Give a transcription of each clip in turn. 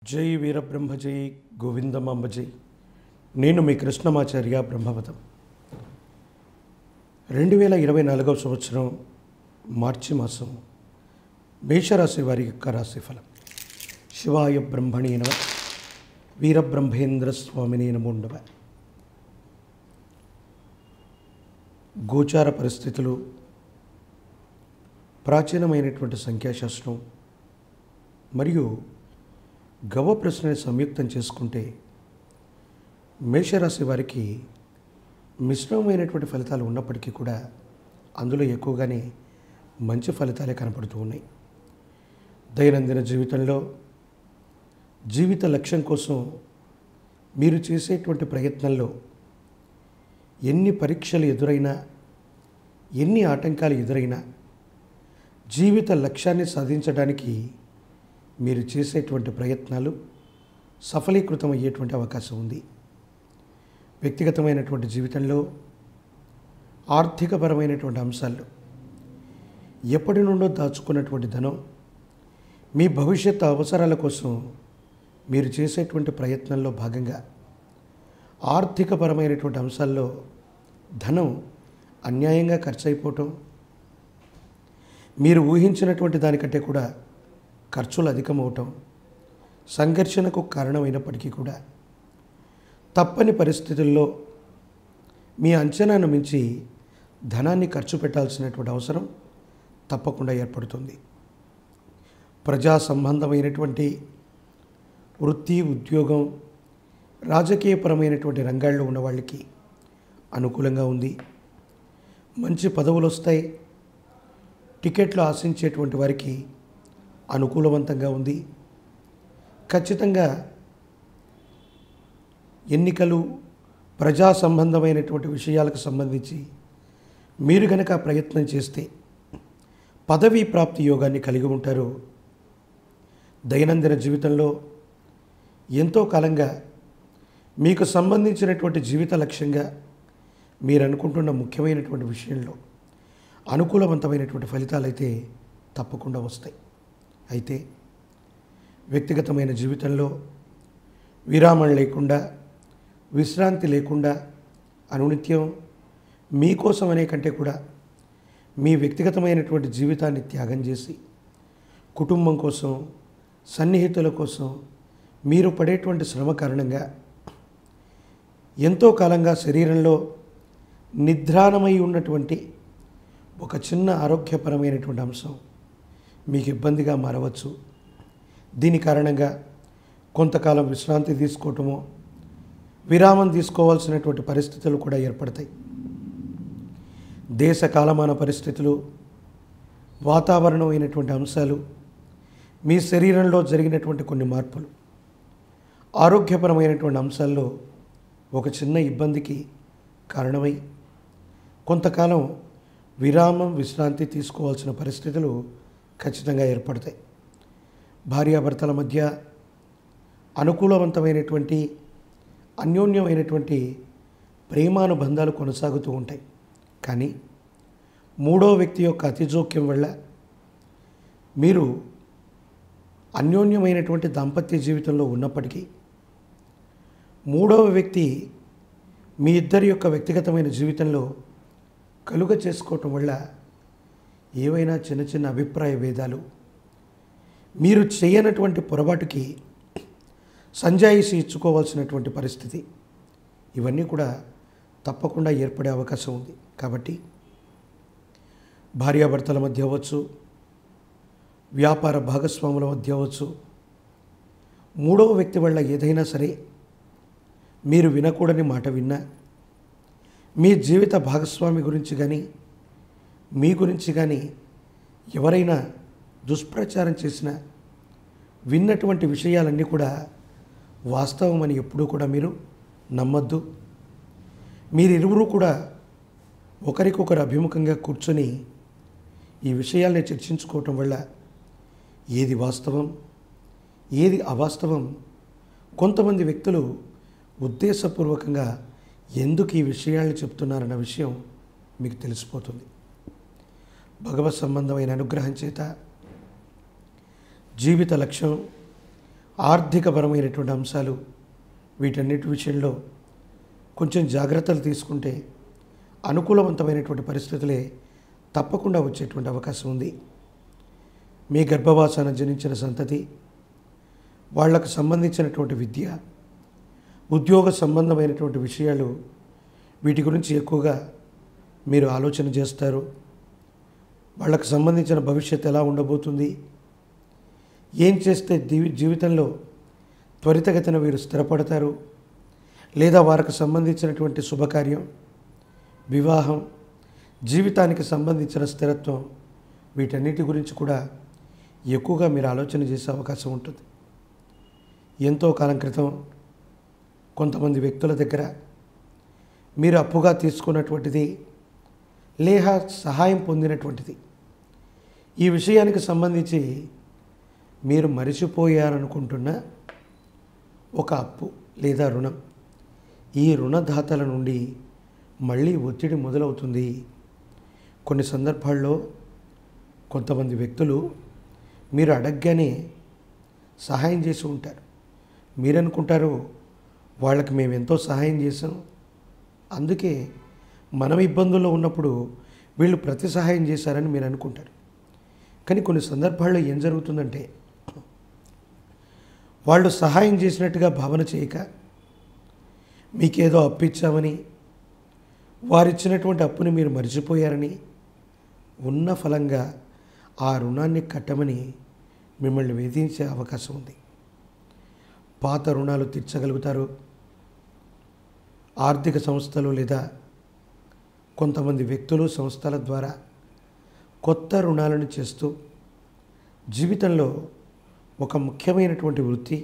జై వీరబ్రహ్మ జై గోవిందమాంబ జై. నేను మీ కృష్ణమాచార్య బ్రహ్మవతం. 2024 సంవత్సరం మార్చి మాసం మేషరాశి వారి యొక్క రాశిఫలం. శివాయ బ్రహ్మణే నమః. వీరబ్రహ్మేంద్ర స్వామినే నమో నమః. గోచార పరిస్థితులు, ప్రాచీనమైనటువంటి సంఖ్యాశాస్త్రం మరియు గవ ప్రశ్నని సంయుక్తం చేసుకుంటే మేషరాశి వారికి మిశ్రమమైనటువంటి ఫలితాలు ఉన్నప్పటికీ కూడా అందులో ఎక్కువగానే మంచి ఫలితాలే కనపడుతూ ఉన్నాయి. దైనందిన జీవితంలో జీవిత లక్ష్యం కోసం మీరు చేసేటువంటి ప్రయత్నంలో ఎన్ని పరీక్షలు ఎదురైనా, ఎన్ని ఆటంకాలు ఎదురైనా జీవిత లక్ష్యాన్ని సాధించడానికి మీరు చేసేటువంటి ప్రయత్నాలు సఫలీకృతం అయ్యేటువంటి అవకాశం ఉంది. వ్యక్తిగతమైనటువంటి జీవితంలో ఆర్థికపరమైనటువంటి అంశాల్లో ఎప్పటి నుండో దాచుకున్నటువంటి ధనం మీ భవిష్యత్తు అవసరాల కోసం మీరు చేసేటువంటి ప్రయత్నంలో భాగంగా ఆర్థికపరమైనటువంటి అంశాల్లో ధనం అన్యాయంగా ఖర్చు అయిపోవటం, మీరు ఊహించినటువంటి దానికంటే కూడా ఖర్చులు అధికమవటం సంఘర్షణకు కారణమైనప్పటికీ కూడా తప్పని పరిస్థితుల్లో మీ అంచనాను మించి ధనాన్ని ఖర్చు పెట్టాల్సినటువంటి అవసరం తప్పకుండా ఏర్పడుతుంది. ప్రజా సంబంధమైనటువంటి వృత్తి, ఉద్యోగం, రాజకీయపరమైనటువంటి రంగాల్లో ఉన్న వాళ్ళకి అనుకూలంగా ఉంది. మంచి పదవులు వస్తాయి. టికెట్లు ఆశించేటువంటి వారికి అనుకూలవంతంగా ఉంది. ఖచ్చితంగా ఎన్నికలు, ప్రజా సంబంధమైనటువంటి విషయాలకు సంబంధించి మీరు కనుక ప్రయత్నం చేస్తే పదవీ ప్రాప్తి యోగాన్ని కలిగి ఉంటారు. దైనందిన జీవితంలో ఎంతో కాలంగా మీకు సంబంధించినటువంటి జీవిత లక్ష్యంగా మీరు అనుకుంటున్న ముఖ్యమైనటువంటి విషయంలో అనుకూలవంతమైనటువంటి ఫలితాలు అయితే తప్పకుండా వస్తాయి. అయితే వ్యక్తిగతమైన జీవితంలో విరామం లేకుండా, విశ్రాంతి లేకుండా అనునిత్యం మీకోసం అనే కంటే కూడా మీ వ్యక్తిగతమైనటువంటి జీవితాన్ని త్యాగం చేసి కుటుంబం కోసం, సన్నిహితుల కోసం మీరు పడేటువంటి శ్రమ కారణంగా ఎంతో కాలంగా శరీరంలో నిద్రాణమై ఉన్నటువంటి ఒక చిన్న ఆరోగ్యపరమైనటువంటి అంశం మీకు ఇబ్బందిగా మారవచ్చు. దీని కారణంగా కొంతకాలం విశ్రాంతి తీసుకోవటమో, విరామం తీసుకోవాల్సినటువంటి పరిస్థితులు కూడా ఏర్పడతాయి. దేశ కాలమాన పరిస్థితులు, వాతావరణమైనటువంటి అంశాలు, మీ శరీరంలో జరిగినటువంటి కొన్ని మార్పులు, ఆరోగ్యపరమైనటువంటి అంశాల్లో ఒక చిన్న ఇబ్బందికి కారణమై కొంతకాలం విరామం, విశ్రాంతి తీసుకోవాల్సిన పరిస్థితులు ఖచ్చితంగా ఏర్పడతాయి. భార్యాభర్తల మధ్య అనుకూలవంతమైనటువంటి, అన్యోన్యమైనటువంటి ప్రేమానుబంధాలు కొనసాగుతూ ఉంటాయి. కానీ మూడో వ్యక్తి యొక్క అతిజోక్యం వల్ల మీరు అన్యోన్యమైనటువంటి దాంపత్య జీవితంలో ఉన్నప్పటికీ మూడవ వ్యక్తి మీ ఇద్దరి యొక్క వ్యక్తిగతమైన జీవితంలో కలుగ చేసుకోవటం వల్ల ఏవైనా చిన్న చిన్న అభిప్రాయ భేదాలు, మీరు చేయనటువంటి పొరపాటుకి సంజాయిషి ఇచ్చుకోవాల్సినటువంటి పరిస్థితి, ఇవన్నీ కూడా తప్పకుండా ఏర్పడే అవకాశం ఉంది. కాబట్టి భార్యాభర్తల మధ్య అవ్వచ్చు, వ్యాపార భాగస్వాముల మధ్య అవ్వచ్చు, మూడవ వ్యక్తి వల్ల ఏదైనా సరే మీరు వినకూడని మాట విన్నా, మీ జీవిత భాగస్వామి గురించి కానీ, మీ గురించి కానీ ఎవరైనా దుష్ప్రచారం చేసినా విన్నటువంటి విషయాలన్నీ కూడా వాస్తవమని ఎప్పుడూ కూడా మీరు నమ్మద్దు. మీరిరువురు కూడా ఒకరికొకరు అభిముఖంగా కూర్చొని ఈ విషయాల్ని చర్చించుకోవటం వల్ల ఏది వాస్తవం, ఏది అవాస్తవం, కొంతమంది వ్యక్తులు ఉద్దేశపూర్వకంగా ఎందుకు ఈ విషయాలను చెప్తున్నారన్న విషయం మీకు తెలిసిపోతుంది. భగవత్ సంబంధమైన అనుగ్రహం చేత జీవిత లక్ష్యం, ఆర్థికపరమైనటువంటి అంశాలు, వీటన్నిటి విషయంలో కొంచెం జాగ్రత్తలు తీసుకుంటే అనుకూలవంతమైనటువంటి పరిస్థితులే తప్పకుండా వచ్చేటువంటి అవకాశం ఉంది. మీ గర్భవాసాన జనించిన సంతతి, వాళ్లకు సంబంధించినటువంటి విద్య, ఉద్యోగ సంబంధమైనటువంటి విషయాలు, వీటి గురించి ఎక్కువగా మీరు ఆలోచన చేస్తారు. వాళ్ళకు సంబంధించిన భవిష్యత్తు ఎలా ఉండబోతుంది, ఏం చేస్తే జీవితంలో త్వరితగతిన వీరు స్థిరపడతారు, లేదా వారికి సంబంధించినటువంటి శుభకార్యం, వివాహం, జీవితానికి సంబంధించిన స్థిరత్వం, వీటన్నిటి గురించి కూడా ఎక్కువగా మీరు ఆలోచన చేసే అవకాశం ఉంటుంది. ఎంతో కాలం క్రితం కొంతమంది వ్యక్తుల దగ్గర మీరు అప్పుగా తీసుకున్నటువంటిది లేక సహాయం పొందినటువంటిది, ఈ విషయానికి సంబంధించి మీరు మరిచిపోయారనుకుంటున్న ఒక అప్పు లేదా రుణం, ఈ రుణదాతల నుండి మళ్ళీ ఒత్తిడి మొదలవుతుంది. కొన్ని సందర్భాల్లో కొంతమంది వ్యక్తులు మీరు అడగగానే సహాయం చేసి ఉంటారు. మీరనుకుంటారు వాళ్ళకి మేము ఎంతో సహాయం చేసాం, అందుకే మనం ఇబ్బందుల్లో ఉన్నప్పుడు వీళ్ళు ప్రతి సహాయం చేశారని మీరు అనుకుంటారు. కానీ కొన్ని సందర్భాల్లో ఏం జరుగుతుందంటే, వాళ్ళు సహాయం చేసినట్టుగా భావన చేయక మీకేదో అప్పు ఇచ్చామని, వారిచ్చినటువంటి అప్పుని మీరు మర్చిపోయారని, ఉన్న ఫలంగా ఆ రుణాన్ని కట్టమని మిమ్మల్ని వేధించే అవకాశం ఉంది. పాత రుణాలు తీర్చగలుగుతారు. ఆర్థిక సంస్థలు లేదా కొంతమంది వ్యక్తులు, సంస్థల ద్వారా కొత్త రుణాలను చేస్తూ జీవితంలో ఒక ముఖ్యమైనటువంటి వృత్తి,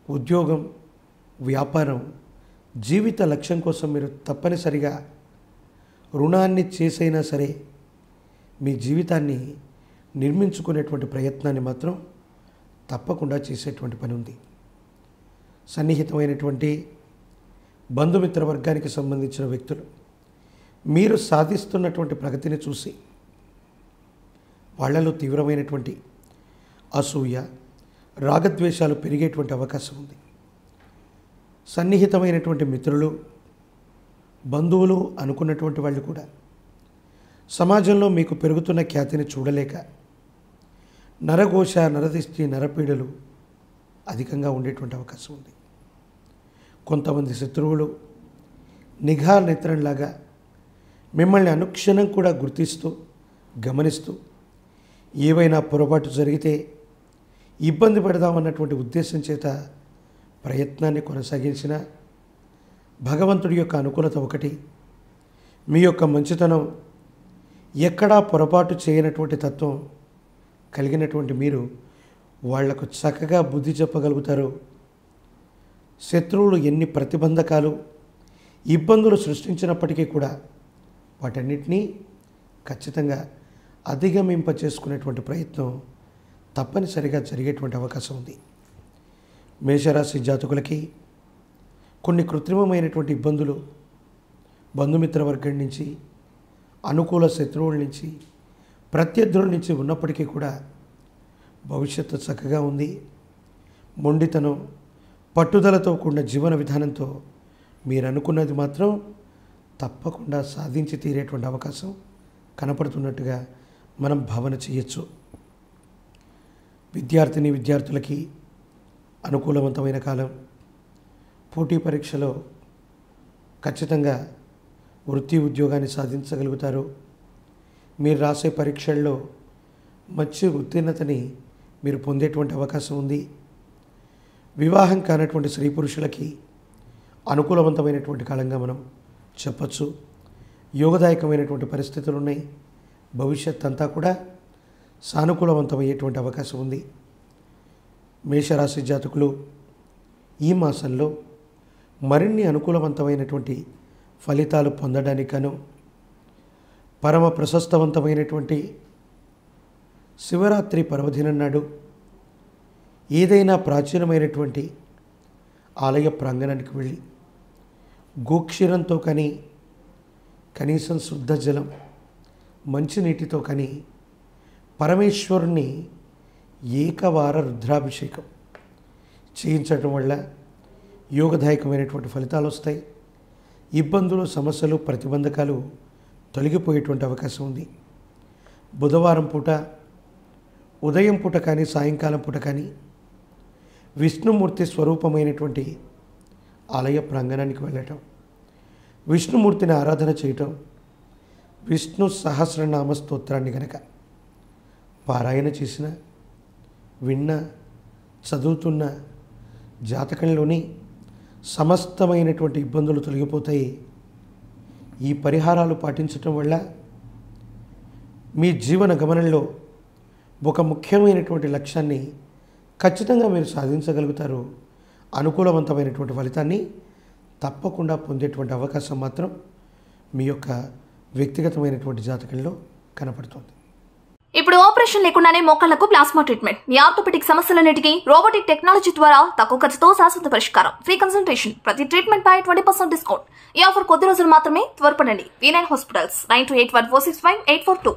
ఉద్యోగం, వ్యాపారం, జీవిత లక్ష్యం కోసం మీరు తప్పనిసరిగా రుణాన్ని చేసైనా సరే మీ జీవితాన్ని నిర్మించుకునేటువంటి ప్రయత్నాన్ని మాత్రం తప్పకుండా చేసేటువంటి పని ఉంది. సన్నిహితమైనటువంటి బంధుమిత్ర వర్గానికి సంబంధించిన వ్యక్తులు మీరు సాధిస్తున్నటువంటి ప్రగతిని చూసి వాళ్ళలో తీవ్రమైనటువంటి అసూయ, రాగద్వేషాలు పెరిగేటువంటి అవకాశం ఉంది. సన్నిహితమైనటువంటి మిత్రులు, బంధువులు అనుకున్నటువంటి వాళ్ళు కూడా సమాజంలో మీకు పెరుగుతున్న ఖ్యాతిని చూడలేక నరఘోష, నరదిష్టి, నరపీడలు అధికంగా ఉండేటువంటి అవకాశం ఉంది. కొంతమంది శత్రువులు నిఘా నేత్రంలాగా మిమ్మల్ని అనుక్షణం కూడా గుర్తిస్తూ, గమనిస్తూ ఏవైనా పొరపాటు జరిగితే ఇబ్బంది పెడదామన్నటువంటి ఉద్దేశం చేత ప్రయత్నాన్ని కొనసాగించిన భగవంతుడి యొక్క అనుకూలత ఒకటి, మీ యొక్క మంచితనం, ఎక్కడా పొరపాటు చేయనటువంటి తత్వం కలిగినటువంటి మీరు వాళ్లకు చక్కగా బుద్ధి చెప్పగలుగుతారు. శత్రువులు ఎన్ని ప్రతిబంధకాలు, ఇబ్బందులు సృష్టించినప్పటికీ కూడా వాటన్నిటినీ ఖచ్చితంగా అధిగమింప చేసుకునేటువంటి ప్రయత్నం తప్పనిసరిగా జరిగేటువంటి అవకాశం ఉంది. మేషరాశి జాతకులకి కొన్ని కృత్రిమమైనటువంటి ఇబ్బందులు బంధుమిత్ర వర్గం నుంచి, అనుకూల శత్రువుల నుంచి, ప్రత్యర్థుల నుంచి ఉన్నప్పటికీ కూడా భవిష్యత్తు చక్కగా ఉంది. మొండితనం, పట్టుదలతో కూడిన జీవన విధానంతో మీరు అనుకున్నది మాత్రం తప్పకుండా సాధించి తీరేటువంటి అవకాశం కనపడుతున్నట్టుగా మనం భావన చేయొచ్చు. విద్యార్థులకి అనుకూలవంతమైన కాలం. పోటీ పరీక్షలో ఖచ్చితంగా వృత్తి, ఉద్యోగాన్ని సాధించగలుగుతారు. మీరు రాసే పరీక్షల్లో మంచి ఉత్తీర్ణతని మీరు పొందేటువంటి అవకాశం ఉంది. వివాహం కానటువంటి స్త్రీ పురుషులకి అనుకూలవంతమైనటువంటి కాలంగా మనం చెప్పచ్చు. యోగదాయకమైనటువంటి పరిస్థితులు ఉన్నాయి. భవిష్యత్ అంతా కూడా సానుకూలవంతమయ్యేటువంటి అవకాశం ఉంది. మేషరాశి జాతకులు ఈ మాసంలో మరిన్ని అనుకూలవంతమైనటువంటి ఫలితాలు పొందడానికను పరమ ప్రశస్తవంతమైనటువంటి శివరాత్రి పర్వదినం నాడు ఏదైనా ప్రాచీనమైనటువంటి ఆలయ ప్రాంగణానికి వెళ్ళి గోక్షీరంతో కానీ, కనీసం శుద్ధ జలం, మంచినీటితో కానీ పరమేశ్వరుని ఏకవార రుద్రాభిషేకం చేయించడం వల్ల యోగదాయకమైనటువంటి ఫలితాలు వస్తాయి. ఇబ్బందులు, సమస్యలు, ప్రతిబంధకాలు తొలగిపోయేటువంటి అవకాశం ఉంది. బుధవారం పూట ఉదయం పూట కానీ సాయంకాలం పూట కానీ విష్ణుమూర్తి స్వరూపమైనటువంటి ఆలయ ప్రాంగణానికి వెళ్ళటం, విష్ణుమూర్తిని ఆరాధన చేయటం, విష్ణు సహస్రనామ స్తోత్రాన్ని గనక పారాయణ చేసిన, విన్న, చదువుతున్న జాతకంలోని సమస్తమైనటువంటి ఇబ్బందులు తొలగిపోతాయి. ఈ పరిహారాలు పాటించటం వల్ల మీ జీవన గమనంలో ఒక ముఖ్యమైనటువంటి లక్ష్యాన్ని ఖచ్చితంగా మీరు సాధించగలుగుతారు. అనుకూలవంతమైనటువంటి ఫలితాన్ని తప్పకుండా పొందేటువంటి అవకాశం మాత్రం మీ యొక్క వ్యక్తిగతమైనటువంటి జాతకంలో కనపడుతుంది. ఇప్పుడు ఆపరేషన్ లేకుండానే మోకాళ్లకు ప్లాస్మా ట్రీట్మెంట్. మీ ఆర్థోపెడిక్ సమస్యలన్నిటికీ రోబోటిక్ టెక్నాలజీ ద్వారా తక్కువ ఖర్చుతో శాశ్వత పరిష్కారం. Free consultation. ప్రతి ట్రీట్మెంట్ పై 20% డిస్కౌంట్. ఈ ఆఫర్ కొద్ది రోజులు మాత్రమే. త్వరపడండి. V9 hospitals 9281465842.